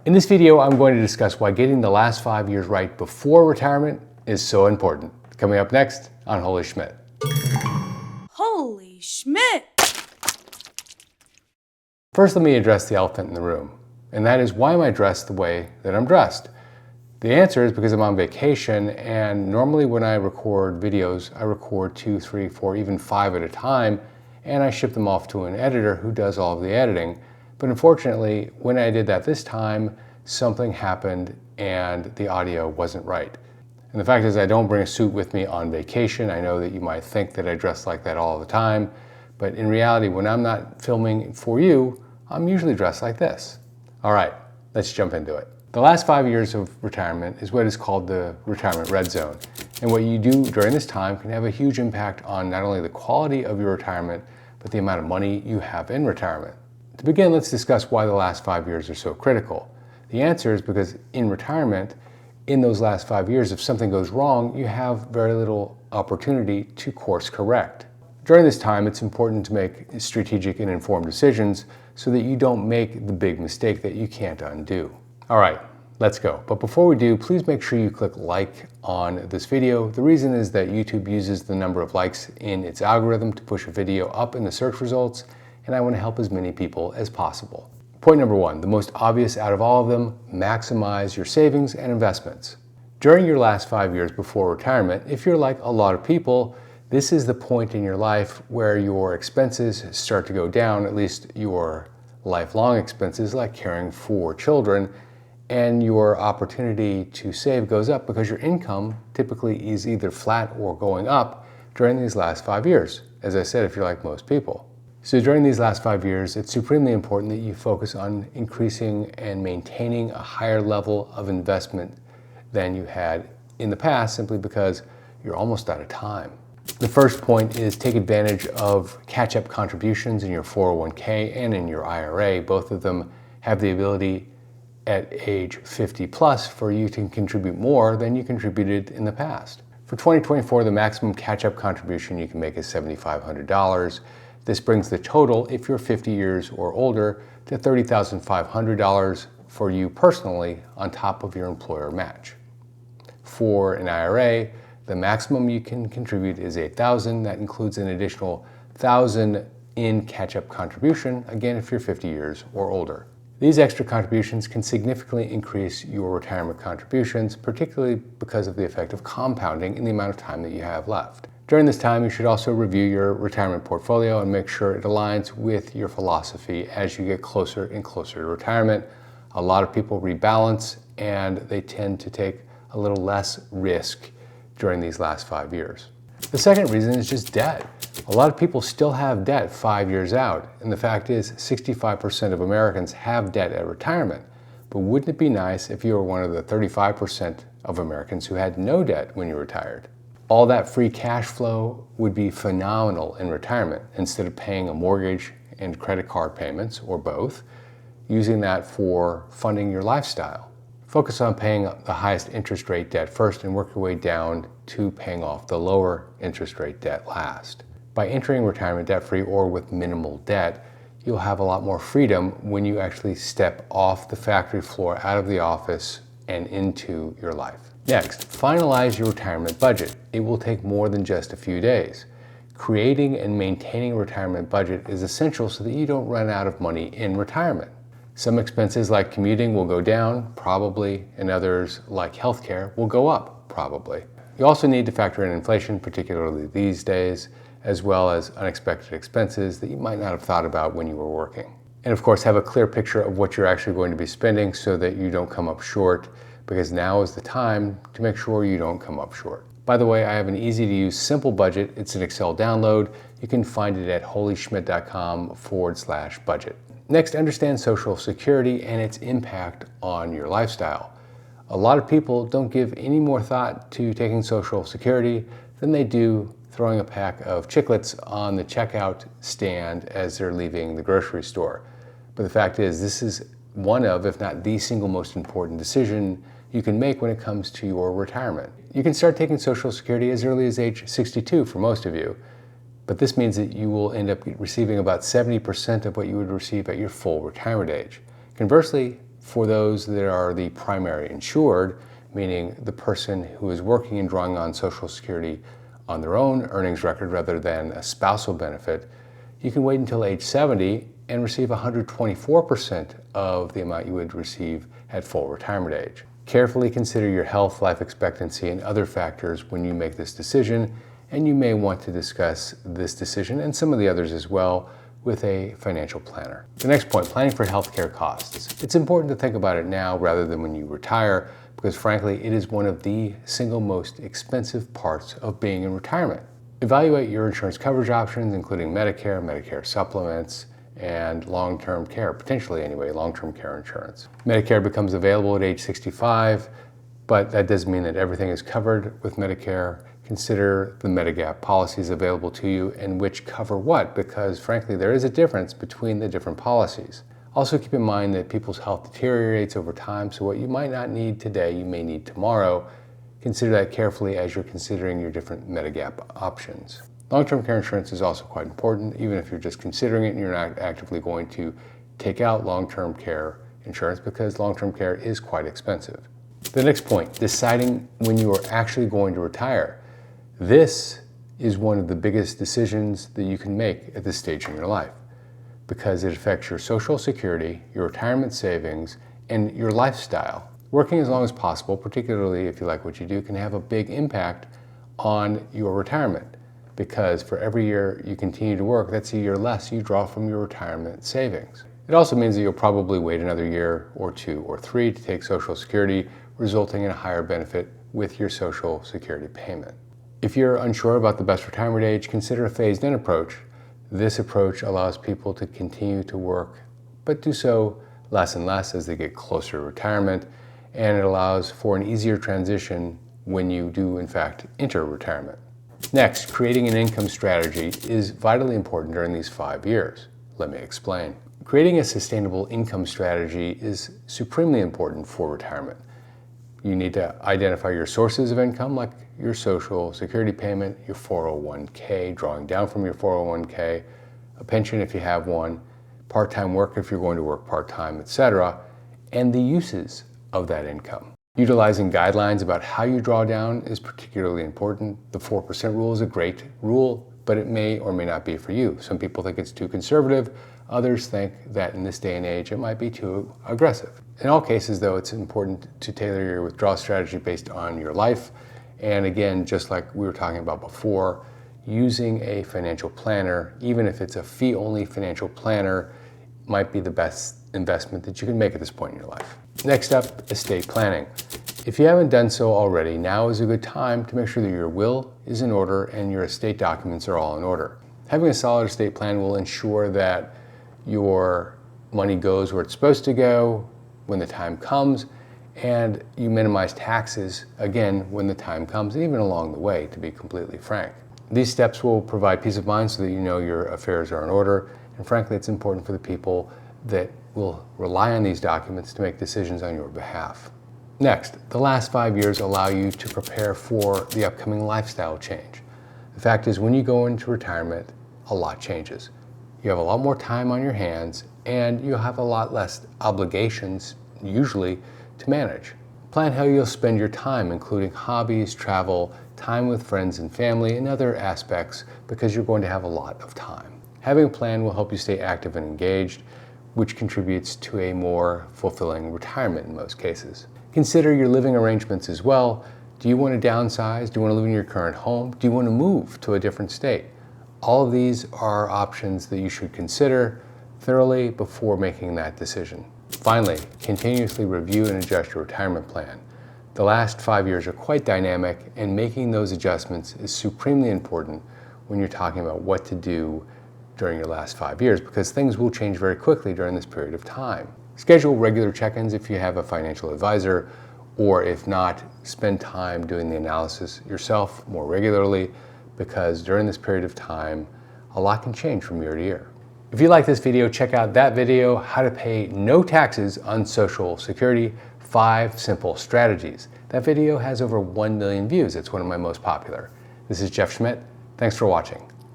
In this video, I'm going to discuss why getting the last 5 years right before retirement is so important. Coming up next on Holy Schmidt. Holy Schmidt! First, let me address the elephant in the room, and that is, why am I dressed the way that I'm dressed? The answer is because I'm on vacation, and normally when I record videos, I record 2, 3, 4, even 5 at a time, and I ship them off to an editor who does all of the editing. But unfortunately, when I did that this time, something happened and the audio wasn't right. And the fact is, I don't bring a suit with me on vacation. I know that you might think that I dress like that all the time, but in reality, when I'm not filming for you, I'm usually dressed like this. All right, let's jump into it. The last 5 years of retirement is what is called the retirement red zone. And what you do during this time can have a huge impact on not only the quality of your retirement, but the amount of money you have in retirement. To begin, let's discuss why the last 5 years are so critical. The answer is because in retirement, in those last 5 years, if something goes wrong, you have very little opportunity to course correct. During this time, it's important to make strategic and informed decisions so that you don't make the big mistake that you can't undo. All right, let's go. But before we do, please make sure you click like on this video. The reason is that YouTube uses the number of likes in its algorithm to push a video up in the search results, and I want to help as many people as possible. Point number one, the most obvious out of all of them, maximize your savings and investments. During your last 5 years before retirement, if you're like a lot of people, this is the point in your life where your expenses start to go down, at least your lifelong expenses like caring for children, and your opportunity to save goes up because your income typically is either flat or going up during these last 5 years, as I said, if you're like most people. So during these last 5 years, it's supremely important that you focus on increasing and maintaining a higher level of investment than you had in the past, simply because you're almost out of time. The first point is take advantage of catch-up contributions in your 401k and in your IRA. Both of them have the ability at age 50 plus for you to contribute more than you contributed in the past. For 2024, the maximum catch-up contribution you can make is $7,500. This brings the total, if you're 50 years or older, to $30,500 for you personally on top of your employer match. For an IRA, the maximum you can contribute is $8,000. That includes an additional $1,000 in catch-up contribution, again, if you're 50 years or older. These extra contributions can significantly increase your retirement contributions, particularly because of the effect of compounding in the amount of time that you have left. During this time, you should also review your retirement portfolio and make sure it aligns with your philosophy as you get closer and closer to retirement. A lot of people rebalance and they tend to take a little less risk during these last 5 years. The second reason is just debt. A lot of people still have debt 5 years out, and the fact is 65% of Americans have debt at retirement. But wouldn't it be nice if you were one of the 35% of Americans who had no debt when you retired? All that free cash flow would be phenomenal in retirement. Instead of paying a mortgage and credit card payments, or both, using that for funding your lifestyle. Focus on paying the highest interest rate debt first and work your way down to paying off the lower interest rate debt last. By entering retirement debt-free or with minimal debt, you'll have a lot more freedom when you actually step off the factory floor, out of the office, and into your life. Next, finalize your retirement budget. It will take more than just a few days. Creating and maintaining a retirement budget is essential so that you don't run out of money in retirement. Some expenses like commuting will go down, probably, and others like healthcare will go up, probably. You also need to factor in inflation, particularly these days, as well as unexpected expenses that you might not have thought about when you were working. And of course, have a clear picture of what you're actually going to be spending so that you don't come up short, because now is the time to make sure you don't come up short. By the way, I have an easy to use simple budget. It's an Excel download. You can find it at holyschmidt.com/budget. Next, understand Social Security and its impact on your lifestyle. A lot of people don't give any more thought to taking Social Security than they do throwing a pack of chiclets on the checkout stand as they're leaving the grocery store. But the fact is, this is one of, if not the single most important decision you can make when it comes to your retirement. You can start taking Social Security as early as age 62 for most of you, but this means that you will end up receiving about 70% of what you would receive at your full retirement age. Conversely, for those that are the primary insured, meaning the person who is working and drawing on Social Security on their own earnings record rather than a spousal benefit, you can wait until age 70 and receive 124% of the amount you would receive at full retirement age. Carefully consider your health, life expectancy, and other factors when you make this decision, and you may want to discuss this decision and some of the others as well with a financial planner. The next point, planning for healthcare costs. It's important to think about it now rather than when you retire, because frankly, it is one of the single most expensive parts of being in retirement. Evaluate your insurance coverage options, including Medicare, Medicare supplements, and long-term care, potentially anyway, long-term care insurance. Medicare becomes available at age 65, but that doesn't mean that everything is covered with Medicare. Consider the Medigap policies available to you and which cover what, because frankly, there is a difference between the different policies. Also keep in mind that people's health deteriorates over time, so what you might not need today, you may need tomorrow. Consider that carefully as you're considering your different Medigap options. Long-term care insurance is also quite important, even if you're just considering it and you're not actively going to take out long-term care insurance, because long-term care is quite expensive. The next point, deciding when you are actually going to retire. This is one of the biggest decisions that you can make at this stage in your life, because it affects your Social Security, your retirement savings, and your lifestyle. Working as long as possible, particularly if you like what you do, can have a big impact on your retirement, because for every year you continue to work, that's a year less you draw from your retirement savings. It also means that you'll probably wait another year or 2 or 3 to take Social Security, resulting in a higher benefit with your Social Security payment. If you're unsure about the best retirement age, consider a phased-in approach. This approach allows people to continue to work, but do so less and less as they get closer to retirement, and it allows for an easier transition when you do, in fact, enter retirement. Next, creating an income strategy is vitally important during these 5 years. Let me explain. Creating a sustainable income strategy is supremely important for retirement. You need to identify your sources of income, like your Social Security payment, your 401k, drawing down from your 401k, a pension if you have one, part-time work if you're going to work part-time, etc., and the uses of that income. Utilizing guidelines about how you draw down is particularly important. The 4% rule is a great rule, but it may or may not be for you. Some people think it's too conservative. Others think that in this day and age, it might be too aggressive. In all cases, though, it's important to tailor your withdrawal strategy based on your life. And again, just like we were talking about before, using a financial planner, even if it's a fee-only financial planner, might be the best investment that you can make at this point in your life. Next up, estate planning. If you haven't done so already, now is a good time to make sure that your will is in order and your estate documents are all in order. Having a solid estate plan will ensure that your money goes where it's supposed to go when the time comes, and you minimize taxes, again, when the time comes, and even along the way, to be completely frank. These steps will provide peace of mind so that you know your affairs are in order, and frankly, it's important for the people that will rely on these documents to make decisions on your behalf. Next, the last 5 years allow you to prepare for the upcoming lifestyle change. The fact is, when you go into retirement, a lot changes. You have a lot more time on your hands, and you have a lot less obligations, usually, to manage. Plan how you'll spend your time, including hobbies, travel, time with friends and family, and other aspects, because you're going to have a lot of time. Having a plan will help you stay active and engaged, which contributes to a more fulfilling retirement in most cases. Consider your living arrangements as well. Do you want to downsize? Do you want to live in your current home? Do you want to move to a different state? All of these are options that you should consider thoroughly before making that decision. Finally, continuously review and adjust your retirement plan. The last 5 years are quite dynamic, and making those adjustments is supremely important when you're talking about what to do during your last 5 years, because things will change very quickly during this period of time. Schedule regular check-ins if you have a financial advisor, or if not, spend time doing the analysis yourself more regularly, because during this period of time, a lot can change from year to year. If you like this video, check out that video, How to Pay No Taxes on Social Security, 5 Simple Strategies. That video has over 1 million views. It's one of my most popular. This is Jeff Schmidt. Thanks for watching.